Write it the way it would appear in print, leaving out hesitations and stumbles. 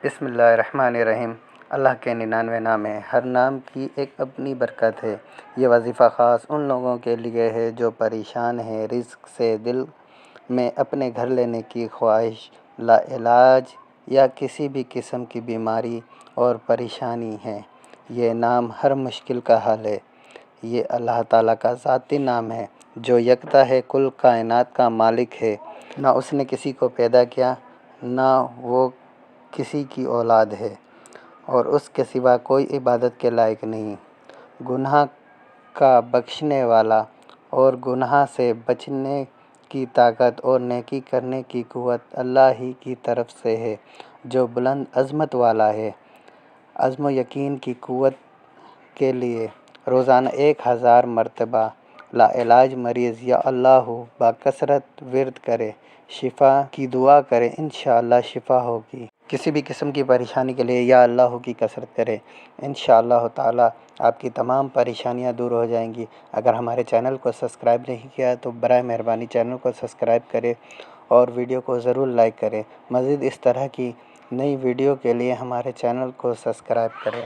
بسم اللہ الرحمن الرحیم۔ اللہ کے 99 نام ہیں، ہر نام کی ایک اپنی برکت ہے۔ یہ وظیفہ خاص ان لوگوں کے لیے ہے جو پریشان ہیں، رزق سے دل میں اپنے گھر لینے کی خواہش، لا علاج یا کسی بھی قسم کی بیماری اور پریشانی ہے۔ یہ نام ہر مشکل کا حل ہے۔ یہ اللہ تعالیٰ کا ذاتی نام ہے جو یکتا ہے، کل کائنات کا مالک ہے۔ نہ اس نے کسی کو پیدا کیا، نہ وہ کسی کی اولاد ہے، اور اس کے سوا کوئی عبادت کے لائق نہیں۔ گناہ کا بخشنے والا اور گناہ سے بچنے کی طاقت اور نیکی کرنے کی قوت اللہ ہی کی طرف سے ہے، جو بلند عظمت والا ہے۔ عزم و یقین کی قوت کے لیے روزانہ 1000 مرتبہ لا علاج مریض یا اللہ بکثرت ورد کرے، شفا کی دعا کرے، انشاءاللہ شفا ہوگی۔ کسی بھی قسم کی پریشانی کے لیے یا اللہ کی کثرت کرے، انشاءاللہ تعالی آپ کی تمام پریشانیاں دور ہو جائیں گی۔ اگر ہمارے چینل کو سبسکرائب نہیں کیا تو برائے مہربانی چینل کو سبسکرائب کرے اور ویڈیو کو ضرور لائک کرے۔ مزید اس طرح کی نئی ویڈیو کے لیے ہمارے چینل کو سبسکرائب کریں۔